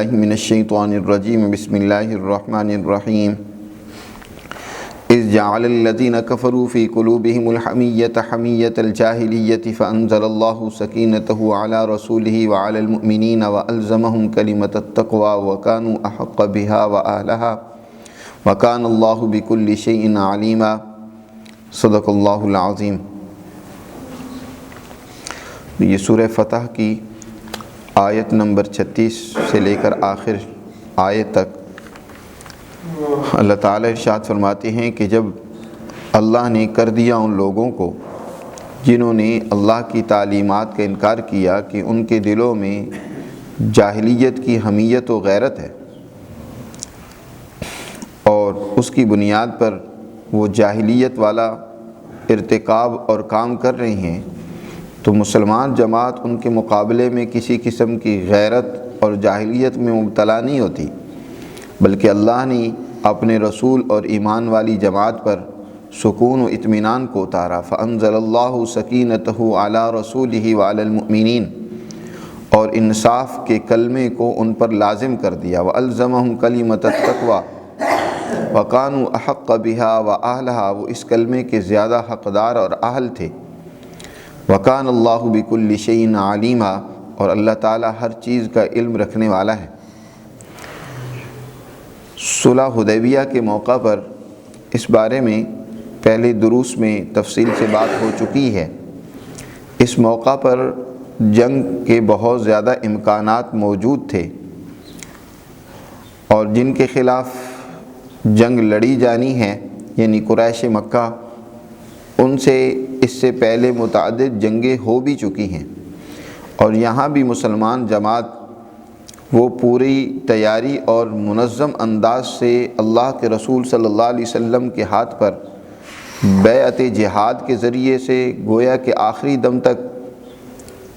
من الشیطان الرجیم بسم اللہ الرحمن الرحیم اذ جعل الذین کفروا فی قلوبہم الحمیۃ حمیۃ الجاہلیۃ فانزل اللہ سکینتہ علی رسولہ وعلی المؤمنین والزمہم کلمۃ التقوی وکانوا احق بہا واہلہا وکان اللہ بکل شیء علیما۔ صدق اللہ العظیم۔ یہ سورہ فتح کی آیت نمبر 36 سے لے کر آخر آیت تک اللہ تعالیٰ ارشاد فرماتے ہیں کہ جب اللہ نے کر دیا ان لوگوں کو جنہوں نے اللہ کی تعلیمات کا انکار کیا کہ ان کے دلوں میں جاہلیت کی حمیت و غیرت ہے اور اس کی بنیاد پر وہ جاہلیت والا ارتکاب اور کام کر رہے ہیں، تو مسلمان جماعت ان کے مقابلے میں کسی قسم کی غیرت اور جاہلیت میں مبتلا نہیں ہوتی، بلکہ اللہ نے اپنے رسول اور ایمان والی جماعت پر سکون و اطمینان کو اتارا۔ فانزل اللہ سکینتہ علی رسولہ وعلی المؤمنین، اور انصاف کے کلمے کو ان پر لازم کر دیا۔ والزمہم کلمۃ التقوی وکانوا احق بہا واہلہا، وہ اس کلمے کے زیادہ حقدار اور اہل تھے۔ وکان اللہ بکل شیء علیما، اور اللہ تعالیٰ ہر چیز کا علم رکھنے والا ہے۔ صلح حدیبیہ کے موقع پر اس بارے میں پہلے دروس میں تفصیل سے بات ہو چکی ہے۔ اس موقع پر جنگ کے بہت زیادہ امکانات موجود تھے اور جن کے خلاف جنگ لڑی جانی ہے، یعنی قریش مکہ، ان سے اس سے پہلے متعدد جنگیں ہو بھی چکی ہیں، اور یہاں بھی مسلمان جماعت وہ پوری تیاری اور منظم انداز سے اللہ کے رسول صلی اللہ علیہ وسلم کے ہاتھ پر بیعت جہاد کے ذریعے سے گویا کہ آخری دم تک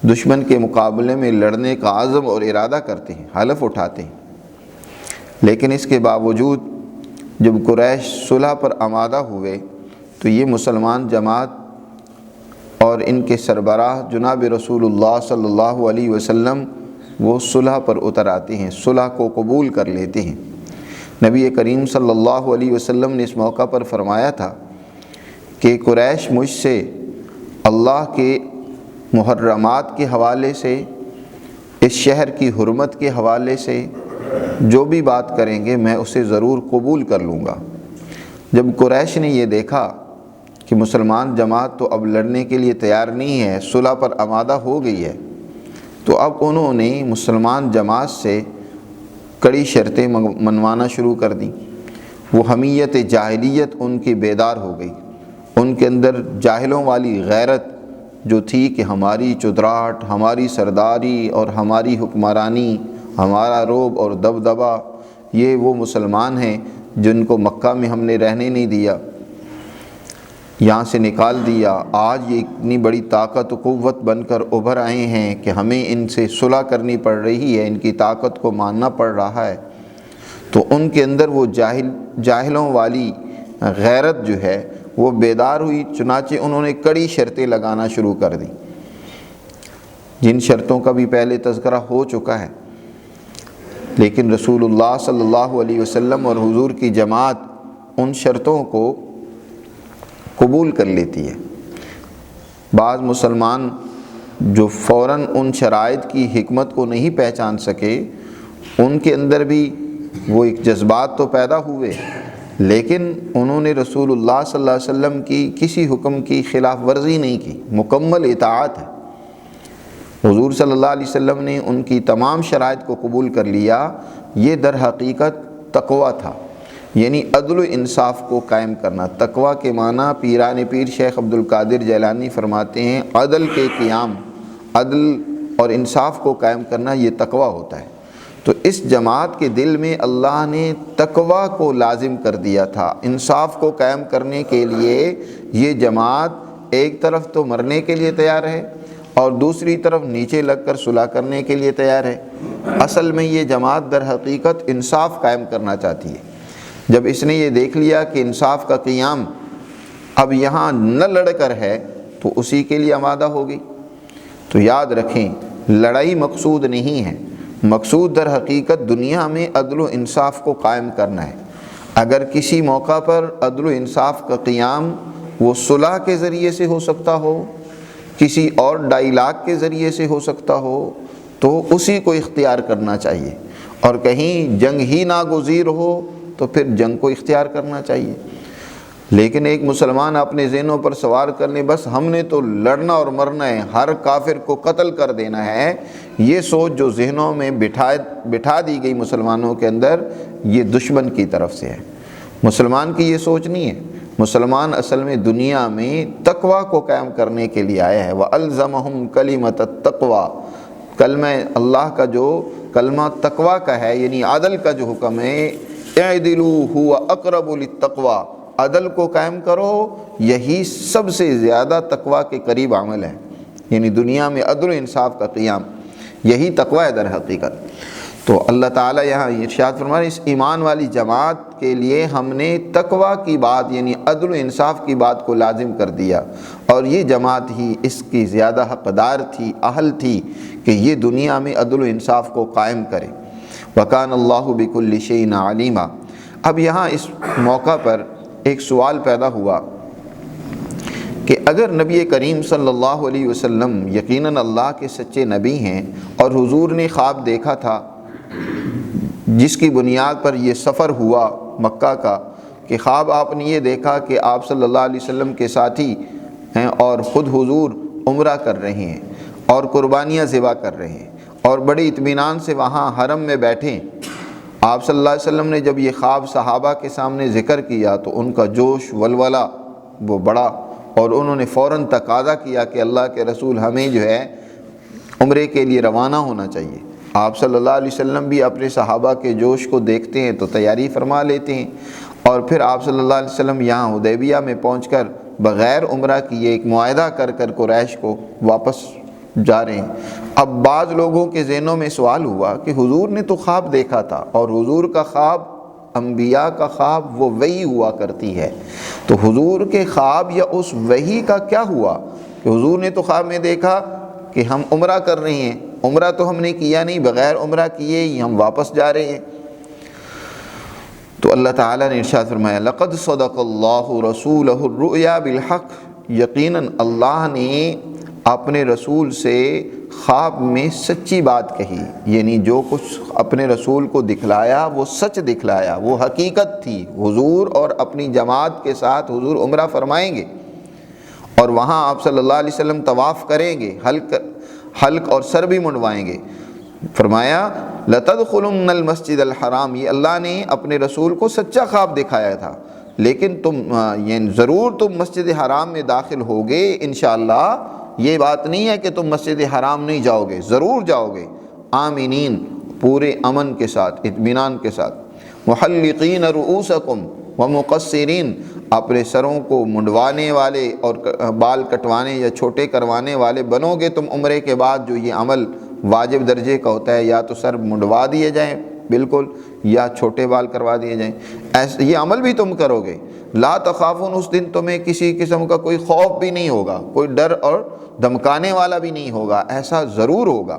دشمن کے مقابلے میں لڑنے کا عزم اور ارادہ کرتے ہیں، حلف اٹھاتے ہیں۔ لیکن اس کے باوجود جب قریش صلح پر آمادہ ہوئے تو یہ مسلمان جماعت اور ان کے سربراہ جناب رسول اللہ صلی اللہ علیہ وسلم وہ صلح پر اتر آتے ہیں، صلح کو قبول کر لیتے ہیں۔ نبی کریم صلی اللہ علیہ وسلم نے اس موقع پر فرمایا تھا کہ قریش مجھ سے اللہ کے محرمات کے حوالے سے، اس شہر کی حرمت کے حوالے سے جو بھی بات کریں گے میں اسے ضرور قبول کر لوں گا۔ جب قریش نے یہ دیکھا کہ مسلمان جماعت تو اب لڑنے کے لیے تیار نہیں ہے، صلح پر آمادہ ہو گئی ہے، تو اب انہوں نے مسلمان جماعت سے کڑی شرطیں منوانا شروع کر دیں۔ وہ حمیت جاہلیت ان کی بیدار ہو گئی، ان کے اندر جاہلوں والی غیرت جو تھی کہ ہماری چودراہٹ، ہماری سرداری اور ہماری حکمرانی، ہمارا رعب اور دبدبہ، یہ وہ مسلمان ہیں جن کو مکہ میں ہم نے رہنے نہیں دیا، یہاں سے نکال دیا، آج یہ اتنی بڑی طاقت و قوت بن کر ابھر آئے ہیں کہ ہمیں ان سے صلح کرنی پڑ رہی ہے، ان کی طاقت کو ماننا پڑ رہا ہے۔ تو ان کے اندر وہ جاہلوں والی غیرت جو ہے وہ بیدار ہوئی، چنانچہ انہوں نے کڑی شرطیں لگانا شروع کر دیں، جن شرطوں کا بھی پہلے تذکرہ ہو چکا ہے۔ لیکن رسول اللہ صلی اللہ علیہ وسلم اور حضور کی جماعت ان شرطوں کو قبول کر لیتی ہے۔ بعض مسلمان جو فوراً ان شرائط کی حکمت کو نہیں پہچان سکے، ان کے اندر بھی وہ ایک جذبات تو پیدا ہوئے، لیکن انہوں نے رسول اللہ صلی اللہ علیہ وسلم کی کسی حکم کی خلاف ورزی نہیں کی، مکمل اطاعت ہے۔ حضور صلی اللہ علیہ وسلم نے ان کی تمام شرائط کو قبول کر لیا۔ یہ در حقیقت تقوی تھا، یعنی عدل و انصاف کو قائم کرنا۔ تقوی کے معنی پیران پیر شیخ عبد القادر جیلانی فرماتے ہیں عدل کے قیام، عدل اور انصاف کو قائم کرنا یہ تقوی ہوتا ہے۔ تو اس جماعت کے دل میں اللہ نے تقوی کو لازم کر دیا تھا۔ انصاف کو قائم کرنے کے لیے یہ جماعت ایک طرف تو مرنے کے لیے تیار ہے اور دوسری طرف نیچے لگ کر صلح کرنے کے لیے تیار ہے۔ اصل میں یہ جماعت در حقیقت انصاف قائم کرنا چاہتی ہے۔ جب اس نے یہ دیکھ لیا کہ انصاف کا قیام اب یہاں نہ لڑ کر ہے تو اسی کے لیے آمادہ ہو گئی۔ تو یاد رکھیں، لڑائی مقصود نہیں ہے، مقصود در حقیقت دنیا میں عدل و انصاف کو قائم کرنا ہے۔ اگر کسی موقع پر عدل و انصاف کا قیام وہ صلح کے ذریعے سے ہو سکتا ہو، کسی اور ڈائیلاگ کے ذریعے سے ہو سکتا ہو، تو اسی کو اختیار کرنا چاہیے، اور کہیں جنگ ہی ناگزیر ہو تو پھر جنگ کو اختیار کرنا چاہیے۔ لیکن ایک مسلمان اپنے ذہنوں پر سوار کر لیں بس ہم نے تو لڑنا اور مرنا ہے، ہر کافر کو قتل کر دینا ہے، یہ سوچ جو ذہنوں میں بٹھا دی گئی مسلمانوں کے اندر، یہ دشمن کی طرف سے ہے۔ مسلمان کی یہ سوچ نہیں ہے۔ مسلمان اصل میں دنیا میں تقوی کو قائم کرنے کے لیے آیا ہے۔ وَأَلْزَمَهُمْ كَلِمَةَ التَّقْوَى، کلمہ اللہ کا جو کلمہ تقوی کا ہے، یعنی عدل کا جو حکم ہے، اعدلوا هو اقرب للتقوى، عدل کو قائم کرو، یہی سب سے زیادہ تقوی کے قریب عمل ہے۔ یعنی دنیا میں عدل و انصاف کا قیام، یہی تقوی ہے در حقیقت۔ تو اللہ تعالیٰ یہاں ارشاد فرما رہے ہیں اس ایمان والی جماعت کے لیے ہم نے تقوی کی بات یعنی عدل و انصاف کی بات کو لازم کر دیا، اور یہ جماعت ہی اس کی زیادہ حقدار تھی، اہل تھی کہ یہ دنیا میں عدل و انصاف کو قائم کرے۔ وَكَانَ اللَّهُ بِكُلِّ شَيْءٍ عَلِيمًا۔ اب یہاں اس موقع پر ایک سوال پیدا ہوا کہ اگر نبی کریم صلی اللہ علیہ وسلم یقیناً اللہ کے سچے نبی ہیں اور حضور نے خواب دیکھا تھا جس کی بنیاد پر یہ سفر ہوا مکہ کا، کہ خواب آپ نے یہ دیکھا کہ آپ صلی اللہ علیہ وسلم کے ساتھی ہیں اور خود حضور عمرہ کر رہے ہیں اور قربانیاں ذبح کر رہے ہیں اور بڑے اطمینان سے وہاں حرم میں بیٹھے، آپ صلی اللہ علیہ وسلم نے جب یہ خواب صحابہ کے سامنے ذکر کیا تو ان کا جوش ولولہ وہ بڑا، اور انہوں نے فوراً تقاضا کیا کہ اللہ کے رسول ہمیں جو ہے عمرے کے لیے روانہ ہونا چاہیے۔ آپ صلی اللہ علیہ وسلم بھی اپنے صحابہ کے جوش کو دیکھتے ہیں تو تیاری فرما لیتے ہیں، اور پھر آپ صلی اللہ علیہ وسلم یہاں حدیبیہ میں پہنچ کر بغیر عمرہ کیے ایک معاہدہ کر کر قریش کو واپس جا رہے ہیں۔ اب بعض لوگوں کے ذہنوں میں سوال ہوا کہ حضور نے تو خواب دیکھا تھا، اور حضور کا خواب انبیاء کا خواب وہ وحی ہوا کرتی ہے، تو حضور کے خواب یا اس وحی کا کیا ہوا کہ حضور نے تو خواب میں دیکھا کہ ہم عمرہ کر رہے ہیں، عمرہ تو ہم نے کیا نہیں، بغیر عمرہ کیے ہی ہم واپس جا رہے ہیں۔ تو اللہ تعالیٰ نے ارشاد فرمایا لَقَدْ صَدَقَ اللَّهُ رَسُولَهُ الرُّؤْيَا بِالْحَقِّ، یقیناً اللہ نے اپنے رسول سے خواب میں سچی بات کہی، یعنی جو کچھ اپنے رسول کو دکھلایا وہ سچ دکھلایا، وہ حقیقت تھی۔ حضور اور اپنی جماعت کے ساتھ حضور عمرہ فرمائیں گے اور وہاں آپ صلی اللہ علیہ وسلم طواف کریں گے، حلق اور سر بھی منڈوائیں گے۔ فرمایا لَتَدْخُلُنَّ الْمَسْجِدَ الْحَرَامِ، یہ اللہ نے اپنے رسول کو سچا خواب دکھایا تھا، لیکن یعنی ضرور تم مسجد حرام میں داخل ہوگے انشاءاللہ، یہ بات نہیں ہے کہ تم مسجد حرام نہیں جاؤ گے، ضرور جاؤ گے، آمینین، پورے امن کے ساتھ، اطمینان کے ساتھ، محلقین رؤوسکم ومقصرین، اپنے سروں کو منڈوانے والے اور بال کٹوانے یا چھوٹے کروانے والے بنو گے تم عمرے کے بعد۔ جو یہ عمل واجب درجے کا ہوتا ہے، یا تو سر منڈوا دیے جائیں بالکل، یا چھوٹے بال کروا دیے جائیں، یہ عمل بھی تم کرو گے۔ لا تخافون، اس دن تمہیں کسی قسم کا کوئی خوف بھی نہیں ہوگا، کوئی ڈر اور دھمکانے والا بھی نہیں ہوگا، ایسا ضرور ہوگا۔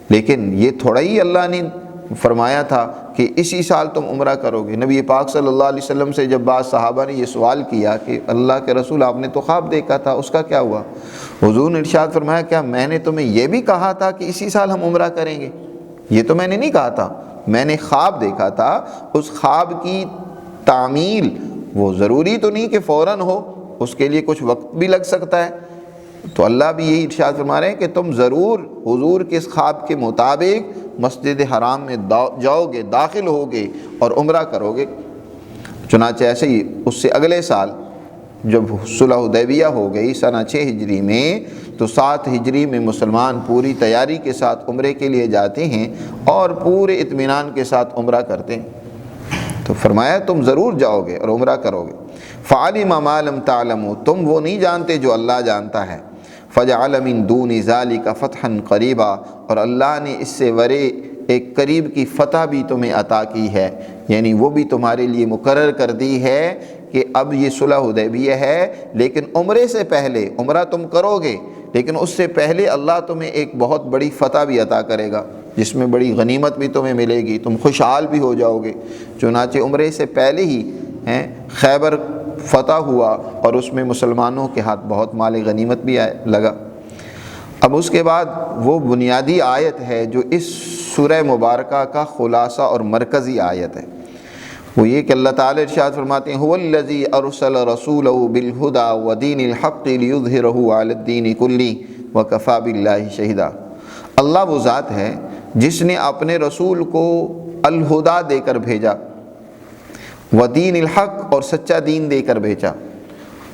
لیکن یہ تھوڑا ہی اللہ نے فرمایا تھا کہ اسی سال تم عمرہ کرو گے۔ نبی پاک صلی اللہ علیہ وسلم سے جب بعض صحابہ نے یہ سوال کیا کہ اللہ کے رسول آپ نے تو خواب دیکھا تھا، اس کا کیا ہوا؟ حضور نے ارشاد فرمایا کیا میں نے تمہیں یہ بھی کہا تھا کہ اسی سال ہم عمرہ کریں گے؟ یہ تو میں نے نہیں کہا تھا، میں نے خواب دیکھا تھا، اس خواب کی تعمیل وہ ضروری تو نہیں کہ فوراً ہو، اس کے لیے کچھ وقت بھی لگ سکتا ہے۔ تو اللہ بھی یہی ارشاد فرما رہے ہیں کہ تم ضرور حضور کے اس خواب کے مطابق مسجد حرام میں جاؤ گے، داخل ہوگے اور عمرہ کرو گے۔ چنانچہ ایسے ہی اس سے اگلے سال جب صلح حدیبیہ ہو گئی سنہ 6 ہجری میں، تو 7 ہجری میں مسلمان پوری تیاری کے ساتھ عمرے کے لیے جاتے ہیں اور پورے اطمینان کے ساتھ عمرہ کرتے ہیں۔ تو فرمایا تم ضرور جاؤ گے اور عمرہ کرو گے۔ فَعَلِمَ مَا لَمْ تَعْلَمُوا، تم وہ نہیں جانتے جو اللہ جانتا ہے۔ فَجَعَلَ مِن دُونِ ذَلِكَ فَتْحًا قَرِيبًا، اور اللہ نے اس سے ورے ایک قریب کی فتح بھی تمہیں عطا کی ہے، یعنی وہ بھی تمہارے لیے مقرر کر دی ہے کہ اب یہ صلح حدیبیہ ہے، لیکن عمرے سے پہلے، عمرہ تم کرو گے لیکن اس سے پہلے اللہ تمہیں ایک بہت بڑی فتح بھی عطا کرے گا۔ جس میں بڑی غنیمت بھی تمہیں ملے گی، تم خوشحال بھی ہو جاؤ گے۔ چنانچہ عمرے سے پہلے ہی خیبر فتح ہوا اور اس میں مسلمانوں کے ہاتھ بہت مال غنیمت بھی لگا۔ اب اس کے بعد وہ بنیادی آیت ہے جو اس سورہ مبارکہ کا خلاصہ اور مرکزی آیت ہے، وہ یہ کہ اللہ تعالی ارشاد فرماتے ہیں هو الذی ارسل رسولہ بالہدی ودین الحق لیظہرہ علی الدین کلہ وکفی باللہ شہیدا۔ اللہ وہ ذات ہے جس نے اپنے رسول کو الہدا دے کر بھیجا، ودین الحق اور سچا دین دے کر بھیجا۔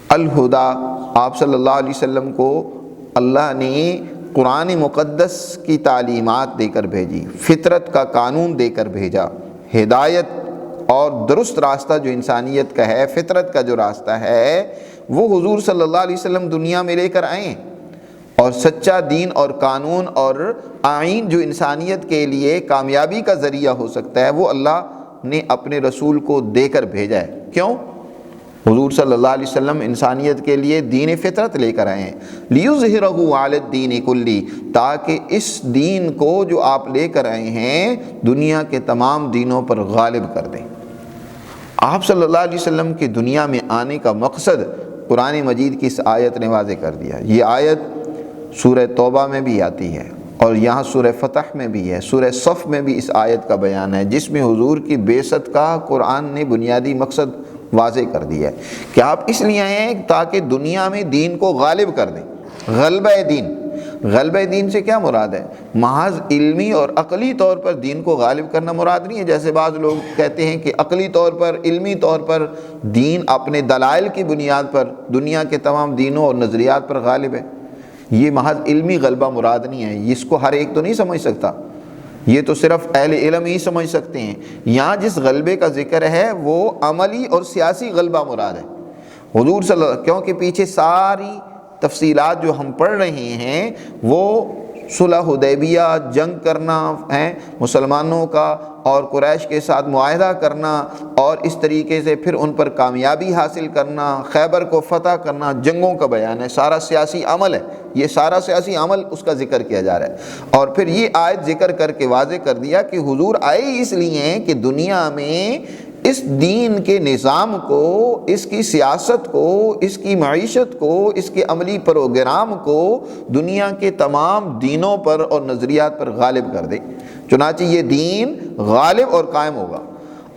الہدا، آپ صلی اللہ علیہ وسلم کو اللہ نے قرآن مقدس کی تعلیمات دے کر بھیجی، فطرت کا قانون دے کر بھیجا، ہدایت اور درست راستہ جو انسانیت کا ہے، فطرت کا جو راستہ ہے، وہ حضور صلی اللہ علیہ وسلم دنیا میں لے کر آئے، اور سچا دین اور قانون اور آئین جو انسانیت کے لیے کامیابی کا ذریعہ ہو سکتا ہے، وہ اللہ نے اپنے رسول کو دے کر بھیجا ہے۔ کیوں؟ حضور صلی اللہ علیہ وسلم انسانیت کے لیے دین فطرت لے کر آئے ہیں، لیظہرہ علی الدین کلہ، تاکہ اس دین کو جو آپ لے کر آئے ہیں دنیا کے تمام دینوں پر غالب کر دیں۔ آپ صلی اللہ علیہ وسلم کی دنیا میں آنے کا مقصد قرآن مجید کی اس آیت نے واضح کر دیا۔ یہ آیت سورہ توبہ میں بھی آتی ہے اور یہاں سورہ فتح میں بھی ہے، سورہ صف میں بھی اس آیت کا بیان ہے، جس میں حضور کی بعثت کا قرآن نے بنیادی مقصد واضح کر دیا ہے کہ آپ اس لیے آئے ہیں تاکہ دنیا میں دین کو غالب کر دیں۔ غلبہ دین، غلبہ دین سے کیا مراد ہے؟ محض علمی اور عقلی طور پر دین کو غالب کرنا مراد نہیں ہے، جیسے بعض لوگ کہتے ہیں کہ عقلی طور پر، علمی طور پر دین اپنے دلائل کی بنیاد پر دنیا کے تمام دینوں اور نظریات پر غالب ہے۔ یہ محض علمی غلبہ مراد نہیں ہے، اس کو ہر ایک تو نہیں سمجھ سکتا، یہ تو صرف اہل علم ہی سمجھ سکتے ہیں۔ یہاں جس غلبے کا ذکر ہے وہ عملی اور سیاسی غلبہ مراد ہے۔ حضور صلی اللہ، کیونکہ پیچھے ساری تفصیلات جو ہم پڑھ رہے ہیں وہ صلح حدیبیہ، جنگ کرنا ہے مسلمانوں کا اور قریش کے ساتھ معاہدہ کرنا، اور اس طریقے سے پھر ان پر کامیابی حاصل کرنا، خیبر کو فتح کرنا، جنگوں کا بیان ہے، سارا سیاسی عمل ہے، یہ سارا سیاسی عمل اس کا ذکر کیا جا رہا ہے۔ اور پھر یہ آیت ذکر کر کے واضح کر دیا کہ حضور آئے اس لیے ہیں کہ دنیا میں اس دین کے نظام کو، اس کی سیاست کو، اس کی معیشت کو، اس کے عملی پروگرام کو دنیا کے تمام دینوں پر اور نظریات پر غالب کر دے۔ چنانچہ یہ دین غالب اور قائم ہوگا۔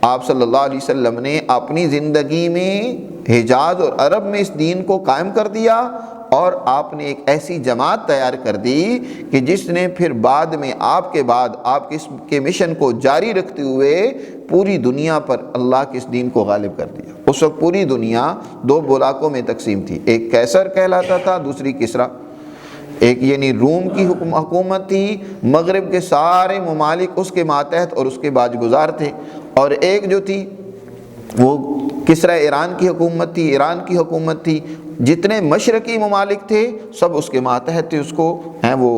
آپ صلی اللہ علیہ وسلم نے اپنی زندگی میں حجاز اور عرب میں اس دین کو قائم کر دیا، اور آپ نے ایک ایسی جماعت تیار کر دی کہ جس نے پھر بعد میں آپ کے بعد آپ کے مشن کو جاری رکھتے ہوئے پوری دنیا پر اللہ کے اس دین کو غالب کر دیا۔ اس وقت پوری دنیا دو بلاکوں میں تقسیم تھی، ایک کیسر کہلاتا تھا، دوسری کسریٰ۔ ایک یعنی روم کی حکومت تھی، مغرب کے سارے ممالک اس کے ماتحت اور اس کے باج گزار تھے، اور ایک جو تھی وہ کسریٰ ایران کی حکومت تھی، ایران کی حکومت تھی۔ جتنے مشرقی ممالک تھے سب اس کے ماتحت تھے، اس کو وہ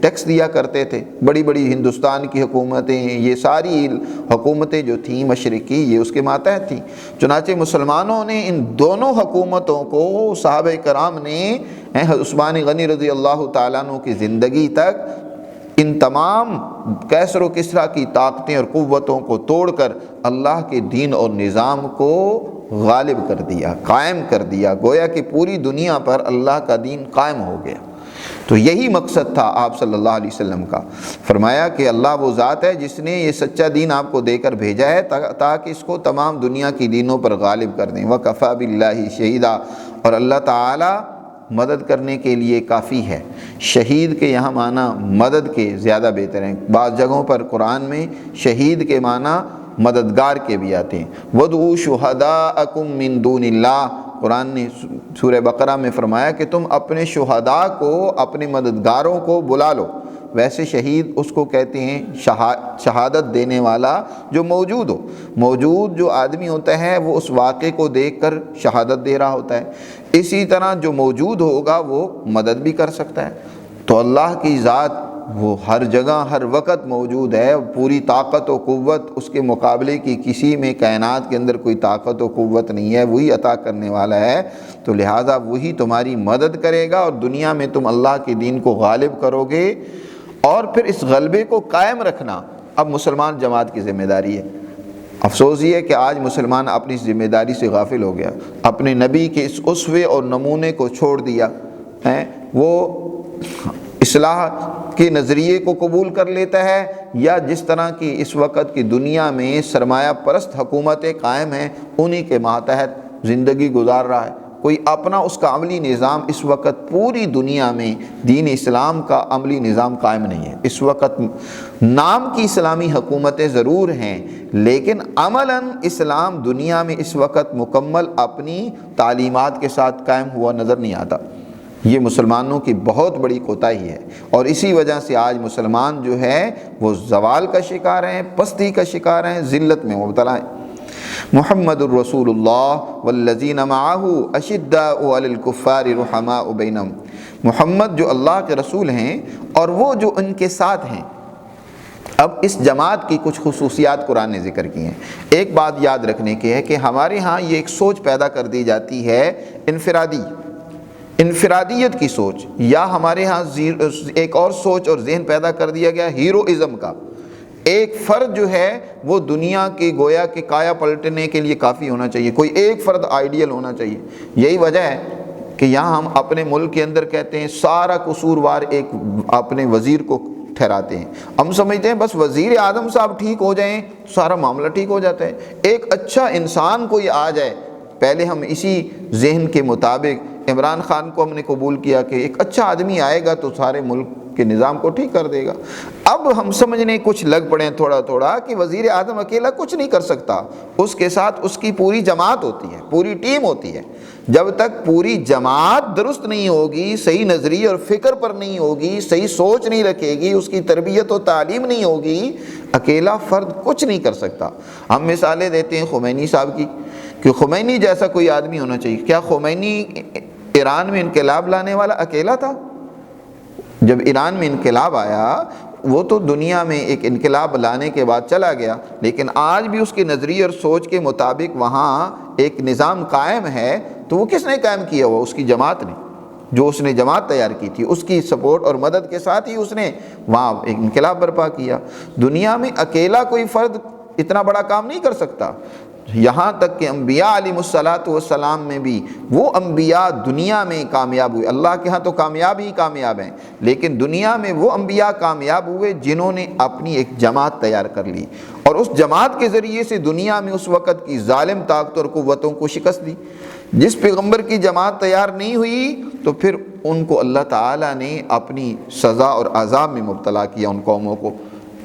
ٹیکس دیا کرتے تھے۔ بڑی بڑی ہندوستان کی حکومتیں، یہ ساری حکومتیں جو تھیں مشرقی، یہ اس کے ماتحت تھیں۔ چنانچہ مسلمانوں نے ان دونوں حکومتوں کو، صحابہ کرام نے عثمان غنی رضی اللہ تعالیٰ عنہ کی زندگی تک ان تمام کیسر و کسریٰ کی طاقتیں اور قوتوں کو توڑ کر اللہ کے دین اور نظام کو غالب کر دیا، قائم کر دیا، گویا کہ پوری دنیا پر اللہ کا دین قائم ہو گیا۔ تو یہی مقصد تھا آپ صلی اللہ علیہ وسلم کا۔ فرمایا کہ اللہ وہ ذات ہے جس نے یہ سچا دین آپ کو دے کر بھیجا ہے تاکہ اس کو تمام دنیا کی دینوں پر غالب کر دیں۔ وَكَفَى بِاللَّهِ شَهِيدًا، اور اللہ تعالی مدد کرنے کے لیے کافی ہے۔ شہید کے یہاں معنی مدد کے زیادہ بہتر ہیں، بعض جگہوں پر قرآن میں شہید کے معنی مددگار کے بھی آتے ہیں۔ وَادْعُوا شُهَدَاءَكُم مِّن دُونِ اللَّهِ، قرآن نے سورہ بقرہ میں فرمایا کہ تم اپنے شہداء کو، اپنے مددگاروں کو بلا لو۔ ویسے شہید اس کو کہتے ہیں شہادت دینے والا جو موجود ہو، موجود جو آدمی ہوتا ہے وہ اس واقعے کو دیکھ کر شہادت دے رہا ہوتا ہے، اسی طرح جو موجود ہوگا وہ مدد بھی کر سکتا ہے۔ تو اللہ کی ذات وہ ہر جگہ ہر وقت موجود ہے، پوری طاقت و قوت اس کے مقابلے کی کسی میں کائنات کے اندر کوئی طاقت و قوت نہیں ہے، وہی عطا کرنے والا ہے، تو لہٰذا وہی تمہاری مدد کرے گا اور دنیا میں تم اللہ کے دین کو غالب کرو گے۔ اور پھر اس غلبے کو قائم رکھنا اب مسلمان جماعت کی ذمہ داری ہے۔ افسوس یہ ہے کہ آج مسلمان اپنی ذمہ داری سے غافل ہو گیا، اپنے نبی کے اس اسوے اور نمونے کو چھوڑ دیا ہے۔ وہ اصلاح کے نظریے کو قبول کر لیتا ہے، یا جس طرح کی اس وقت کی دنیا میں سرمایہ پرست حکومتیں قائم ہیں انہی کے ماتحت زندگی گزار رہا ہے۔ کوئی اپنا اس کا عملی نظام اس وقت پوری دنیا میں دین اسلام کا عملی نظام قائم نہیں ہے۔ اس وقت نام کی اسلامی حکومتیں ضرور ہیں، لیکن عملاً اسلام دنیا میں اس وقت مکمل اپنی تعلیمات کے ساتھ قائم ہوا نظر نہیں آتا۔ یہ مسلمانوں کی بہت بڑی کوتاہی ہے، اور اسی وجہ سے آج مسلمان جو ہے وہ زوال کا شکار ہیں، پستی کا شکار ہیں، ذلت میں مبتلا ہیں۔ محمد الرسول اللہ والذین معہ اشداء علی الکفار رحماء بینہم، محمد جو اللہ کے رسول ہیں اور وہ جو ان کے ساتھ ہیں۔ اب اس جماعت کی کچھ خصوصیات قرآن نے ذکر کی ہیں۔ ایک بات یاد رکھنے کی ہے کہ ہمارے ہاں یہ ایک سوچ پیدا کر دی جاتی ہے انفرادیت کی سوچ، یا ہمارے ہاں ایک اور سوچ اور ذہن پیدا کر دیا گیا ہیروازم کا۔ ایک فرد جو ہے وہ دنیا کی گویا کہ کایا پلٹنے کے لیے کافی ہونا چاہیے، کوئی ایک فرد آئیڈیل ہونا چاہیے۔ یہی وجہ ہے کہ یہاں ہم اپنے ملک کے اندر کہتے ہیں سارا قصوروار ایک اپنے وزیر کو ٹھہراتے ہیں۔ ہم سمجھتے ہیں بس وزیر اعظم صاحب ٹھیک ہو جائیں سارا معاملہ ٹھیک ہو جاتا ہے۔ ایک اچھا انسان کوئی آ جائے، پہلے ہم اسی ذہن کے مطابق عمران خان کو ہم نے قبول کیا کہ ایک اچھا آدمی آئے گا تو سارے ملک کے نظام کو ٹھیک کر دے گا۔ اب ہم سمجھنے کچھ لگ پڑے ہیں تھوڑا تھوڑا کہ وزیر اعظم اکیلا کچھ نہیں کر سکتا، اس کے ساتھ اس کی پوری جماعت ہوتی ہے، پوری ٹیم ہوتی ہے۔ جب تک پوری جماعت درست نہیں ہوگی، صحیح نظریے اور فکر پر نہیں ہوگی، صحیح سوچ نہیں رکھے گی، اس کی تربیت و تعلیم نہیں ہوگی، اکیلا فرد کچھ نہیں کر سکتا۔ ہم مثالیں دیتے ہیں خمینی صاحب کی کہ خمینی جیسا کوئی آدمی ہونا چاہیے۔ کیا خمینی ایران میں انقلاب لانے والا اکیلا تھا؟ جب ایران میں انقلاب آیا وہ تو دنیا میں ایک انقلاب لانے کے بعد چلا گیا، لیکن آج بھی اس کے نظریے اور سوچ کے مطابق وہاں ایک نظام قائم ہے۔ تو وہ کس نے قائم کیا ہوا؟ اس کی جماعت نے، جو اس نے جماعت تیار کی تھی، اس کی سپورٹ اور مدد کے ساتھ ہی اس نے وہاں ایک انقلاب برپا کیا۔ دنیا میں اکیلا کوئی فرد اتنا بڑا کام نہیں کر سکتا۔ یہاں تک کہ انبیاء علیہ السلام میں بھی وہ انبیاء دنیا میں کامیاب ہوئے، اللہ کے ہاں تو کامیاب ہی کامیاب ہیں، لیکن دنیا میں وہ انبیاء کامیاب ہوئے جنہوں نے اپنی ایک جماعت تیار کر لی، اور اس جماعت کے ذریعے سے دنیا میں اس وقت کی ظالم طاقتوں اور قوتوں کو شکست دی۔ جس پیغمبر کی جماعت تیار نہیں ہوئی تو پھر ان کو اللہ تعالیٰ نے اپنی سزا اور عذاب میں مبتلا کیا۔ ان قوموں کو،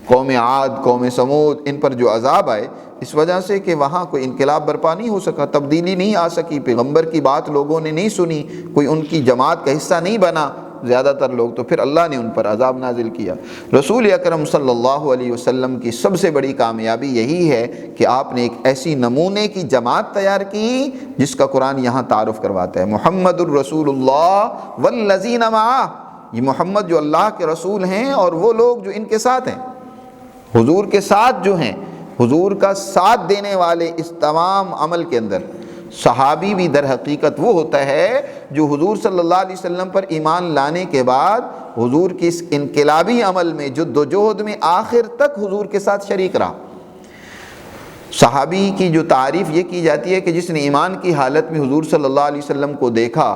قوم عاد، قوم سمود، ان پر جو عذاب آئے اس وجہ سے کہ وہاں کوئی انقلاب برپا نہیں ہو سکا، تبدیلی نہیں آ سکی، پیغمبر کی بات لوگوں نے نہیں سنی، کوئی ان کی جماعت کا حصہ نہیں بنا زیادہ تر لوگ، تو پھر اللہ نے ان پر عذاب نازل کیا۔ رسول اکرم صلی اللہ علیہ وسلم کی سب سے بڑی کامیابی یہی ہے کہ آپ نے ایک ایسی نمونے کی جماعت تیار کی جس کا قرآن یہاں تعارف کرواتا ہے، محمد الرسول اللہ والذین معہ۔ یہ محمد جو اللہ کے رسول ہیں اور وہ لوگ جو ان کے ساتھ ہیں، حضور کے ساتھ جو ہیں، حضور کا ساتھ دینے والے اس تمام عمل کے اندر۔ صحابی بھی در حقیقت وہ ہوتا ہے جو حضور صلی اللہ علیہ وسلم پر ایمان لانے کے بعد حضور کی اس انقلابی عمل میں جد و جہد میں آخر تک حضور کے ساتھ شریک رہا۔ صحابی کی جو تعریف یہ کی جاتی ہے کہ جس نے ایمان کی حالت میں حضور صلی اللہ علیہ وسلم کو دیکھا،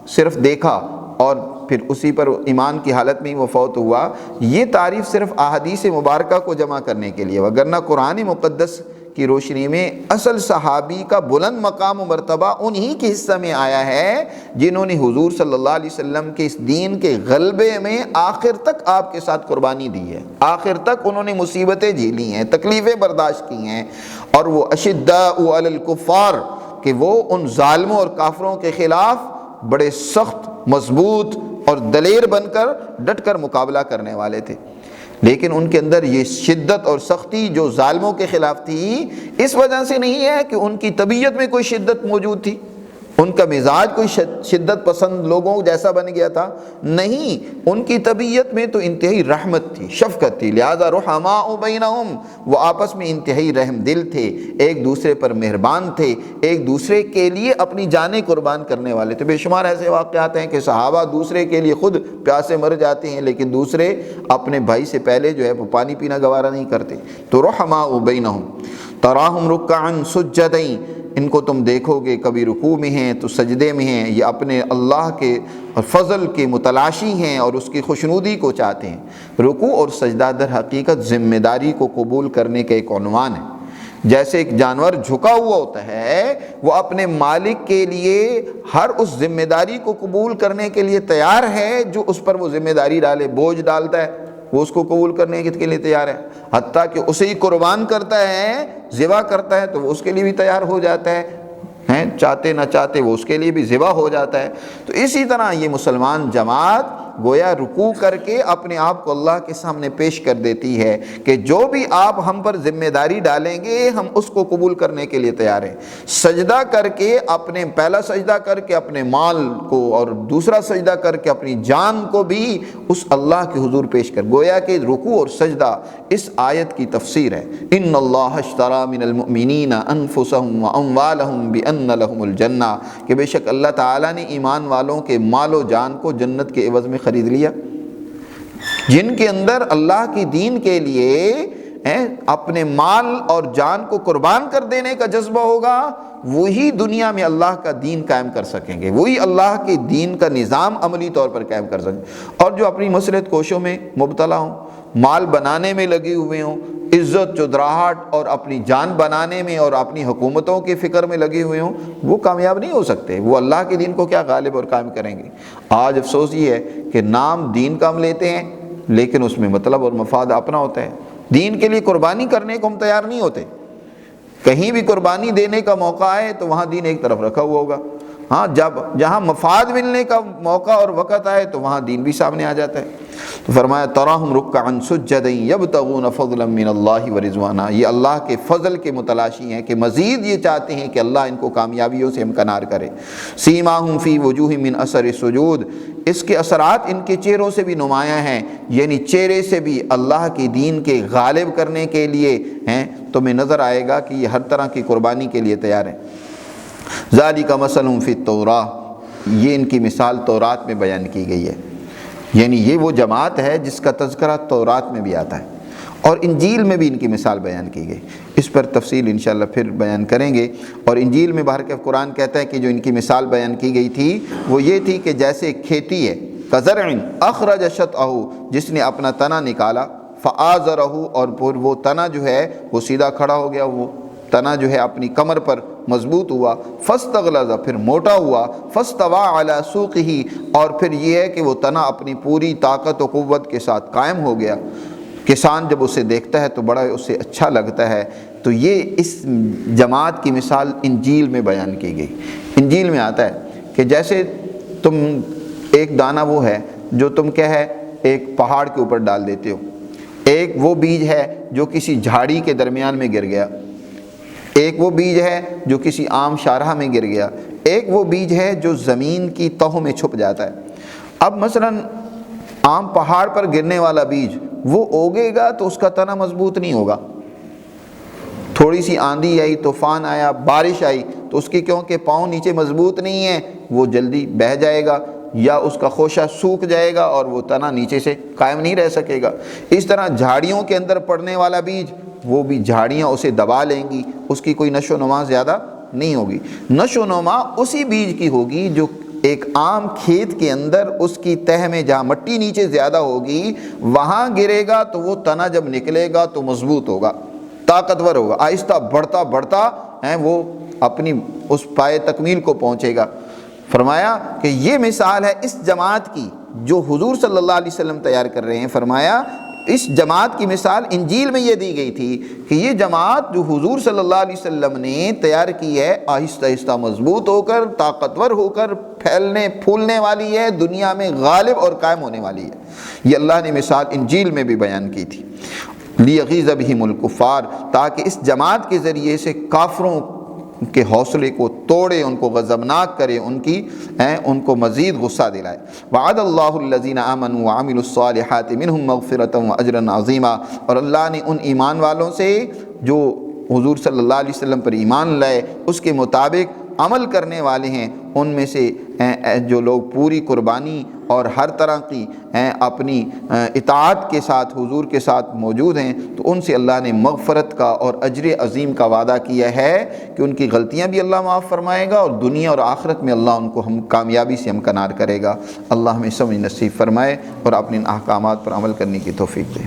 صرف دیکھا، اور پھر اسی پر ایمان کی حالت میں ہی وہ فوت ہوا۔ یہ تعریف صرف احادیث مبارکہ کو جمع کرنے کے لیے، وگرنہ قرآن مقدس کی روشنی میں اصل صحابی کا بلند مقام و مرتبہ انہی کے حصہ میں آیا ہے جنہوں نے حضور صلی اللہ علیہ وسلم کے اس دین کے غلبے میں آخر تک آپ کے ساتھ قربانی دی ہے، آخر تک انہوں نے مصیبتیں جھیلی ہیں، تکلیفیں برداشت کی ہیں، اور وہ اشداء علی الکفار کہ وہ ان ظالموں اور کافروں کے خلاف بڑے سخت، مضبوط اور دلیر بن کر ڈٹ کر مقابلہ کرنے والے تھے۔ لیکن ان کے اندر یہ شدت اور سختی جو ظالموں کے خلاف تھی اس وجہ سے نہیں ہے کہ ان کی طبیعت میں کوئی شدت موجود تھی، ان کا مزاج کوئی شدت پسند لوگوں جیسا بن گیا تھا؟ نہیں، ان کی طبیعت میں تو انتہائی رحمت تھی، شفقت تھی، لہذا رحماء بینہم، وہ آپس میں انتہائی رحم دل تھے، ایک دوسرے پر مہربان تھے، ایک دوسرے کے لیے اپنی جانیں قربان کرنے والے تھے۔ بے شمار ایسے واقعات ہیں کہ صحابہ دوسرے کے لیے خود پیاسے مر جاتے ہیں، لیکن دوسرے اپنے بھائی سے پہلے جو ہے وہ پانی پینا گوارا نہیں کرتے۔ تو رحماء بینہم تراہم رکعا سجدین، ان کو تم دیکھو گے کبھی رکوع میں ہیں تو سجدے میں ہیں، یہ اپنے اللہ کے فضل کے متلاشی ہیں اور اس کی خوشنودی کو چاہتے ہیں۔ رکوع اور سجدہ در حقیقت ذمہ داری کو قبول کرنے کا ایک عنوان ہے۔ جیسے ایک جانور جھکا ہوا ہوتا ہے، وہ اپنے مالک کے لیے ہر اس ذمہ داری کو قبول کرنے کے لیے تیار ہے جو اس پر وہ ذمہ داری ڈالے، بوجھ ڈالتا ہے، وہ اس کو قبول کرنے کے لیے تیار ہے، حتیٰ کہ اسے ہی قربان کرتا ہے، ذبح کرتا ہے تو وہ اس کے لیے بھی تیار ہو جاتا ہے، چاہتے نہ چاہتے وہ اس کے لیے بھی ذبح ہو جاتا ہے۔ تو اسی طرح یہ مسلمان جماعت گویا رکوع کر کے اپنے آپ کو اللہ کے سامنے پیش کر دیتی ہے کہ جو بھی آپ ہم پر ذمہ داری ڈالیں گے ہم اس کو قبول کرنے کے لیے تیار ہیں۔ سجدہ کر کے اپنے، پہلا سجدہ کر کے اپنے مال کو اور دوسرا سجدہ کر کے اپنی جان کو بھی اس اللہ کے حضور پیش کر، گویا کہ رکوع اور سجدہ اس آیت کی تفسیر ہے۔ ان اللہ اشتری من المؤمنین انفسهم واموالهم بان لهم الجنہ، کہ بے شک اللہ تعالیٰ نے ایمان والوں کے مال و جان کو جنت کے عوض میں خرید لیا۔ جن کے اندر اللہ کی دین کے لیے اپنے مال اور جان کو قربان کر دینے کا جذبہ ہوگا، وہی دنیا میں اللہ کا دین قائم کر سکیں گے، وہی اللہ کے دین کا نظام عملی طور پر قائم کر سکیں گے۔ اور جو اپنی مصلحت کوشوں میں مبتلا ہوں، مال بنانے میں لگے ہوئے ہوں، عزت چودراہٹ اور اپنی جان بنانے میں اور اپنی حکومتوں کی فکر میں لگے ہوئے ہوں، وہ کامیاب نہیں ہو سکتے، وہ اللہ کے دین کو کیا غالب اور قائم کریں گے۔ آج افسوس یہ ہے کہ نام دین کا ہم لیتے ہیں لیکن اس میں مطلب اور مفاد اپنا ہوتا ہے۔ دین کے لیے قربانی کرنے کو ہم تیار نہیں ہوتے، کہیں بھی قربانی دینے کا موقع آئے تو وہاں دین ایک طرف رکھا ہوا ہوگا، ہاں جہاں مفاد ملنے کا موقع اور وقت آئے تو وہاں دین بھی سامنے آ جاتا ہے۔ تو فرمایا تراہم رکعا سجدا یبتغون فضلا من اللہ ورضوانا، یہ اللہ کے فضل کے متلاشی ہیں کہ مزید یہ چاہتے ہیں کہ اللہ ان کو کامیابیوں سے امکنار کرے۔ سیماہم فی وجوہ من اثر السجود، اس کے اثرات ان کے چہروں سے بھی نمایاں ہیں، یعنی چہرے سے بھی اللہ کی دین کے غالب کرنے کے لیے ہیں، تمہیں نظر آئے گا کہ یہ ہر طرح کی قربانی کے لیے تیار ہیں۔ ذالک مثلہم فی التوراۃ، یہ ان کی مثال تورات میں بیان کی گئی ہے، یعنی یہ وہ جماعت ہے جس کا تذکرہ تورات میں بھی آتا ہے اور انجیل میں بھی ان کی مثال بیان کی گئی۔ اس پر تفصیل انشاءاللہ پھر بیان کریں گے۔ اور انجیل میں بہرکیف قرآن کہتا ہے کہ جو ان کی مثال بیان کی گئی تھی وہ یہ تھی کہ جیسے ایک کھیتی ہے، کزرع اخرج شطأہ، جس نے اپنا تنا نکالا، فآزرہ، اور پھر وہ تنا جو ہے وہ سیدھا کھڑا ہو گیا، وہ تنا جو ہے اپنی کمر پر مضبوط ہوا، فاستغلظ، پھر موٹا ہوا، فاستوى علی سوقہ، اور پھر یہ ہے کہ وہ تنا اپنی پوری طاقت و قوت کے ساتھ قائم ہو گیا۔ کسان جب اسے دیکھتا ہے تو بڑا اسے اچھا لگتا ہے۔ تو یہ اس جماعت کی مثال انجیل میں بیان کی گئی۔ انجیل میں آتا ہے کہ جیسے تم ایک دانہ وہ ہے جو تم کیا ہے ایک پہاڑ کے اوپر ڈال دیتے ہو، ایک وہ بیج ہے جو کسی جھاڑی کے درمیان میں گر گیا، ایک وہ بیج ہے جو کسی عام شاہراہ میں گر گیا، ایک وہ بیج ہے جو زمین کی تہوں میں چھپ جاتا ہے۔ اب مثلا عام پہاڑ پر گرنے والا بیج وہ اگے گا تو اس کا تنا مضبوط نہیں ہوگا، تھوڑی سی آندھی آئی، طوفان آیا، بارش آئی تو اس کی کیونکہ پاؤں نیچے مضبوط نہیں ہے وہ جلدی بہہ جائے گا یا اس کا خوشہ سوکھ جائے گا اور وہ تنا نیچے سے قائم نہیں رہ سکے گا۔ اس طرح جھاڑیوں کے اندر پڑنے والا بیج، وہ بھی جھاڑیاں اسے دبا لیں گی، اس کی کوئی نشو و نما زیادہ نہیں ہوگی۔ نشو و نما اسی بیج کی ہوگی جو ایک عام کھیت کے اندر اس کی تہ میں جہاں مٹی نیچے زیادہ ہوگی وہاں گرے گا تو وہ تنا جب نکلے گا تو مضبوط ہوگا، طاقتور ہوگا، آہستہ بڑھتا بڑھتا وہ اپنی اس پائے تکمیل کو پہنچے گا۔ فرمایا کہ یہ مثال ہے اس جماعت کی جو حضور صلی اللہ علیہ وسلم تیار کر رہے ہیں۔ فرمایا اس جماعت کی مثال انجیل میں یہ دی گئی تھی کہ یہ جماعت جو حضور صلی اللہ علیہ وسلم نے تیار کی ہے آہستہ آہستہ مضبوط ہو کر، طاقتور ہو کر، پھیلنے پھولنے والی ہے، دنیا میں غالب اور قائم ہونے والی ہے۔ یہ اللہ نے مثال انجیل میں بھی بیان کی تھی۔ لیغیظ بہم الکفار، تاکہ اس جماعت کے ذریعے سے کافروں ان کے حوصلے کو توڑے، ان کو غضبناک کرے، ان کو مزید غصہ دلائے۔ وعد اللہ الذین آمنوا وعملوا الصالحات منہم مغفرۃ واجرا عظیما، اور اللہ نے ان ایمان والوں سے جو حضور صلی اللہ علیہ وسلم پر ایمان لائے، اس کے مطابق عمل کرنے والے ہیں، ان میں سے جو لوگ پوری قربانی اور ہر طرح کی اپنی اطاعت کے ساتھ حضور کے ساتھ موجود ہیں، تو ان سے اللہ نے مغفرت کا اور اجر عظیم کا وعدہ کیا ہے کہ ان کی غلطیاں بھی اللہ معاف فرمائے گا، اور دنیا اور آخرت میں اللہ ان کو کامیابی سے ہمکنار کرے گا۔ اللہ ہمیں سمجھ نصیب فرمائے اور اپنے ان احکامات پر عمل کرنے کی توفیق دے۔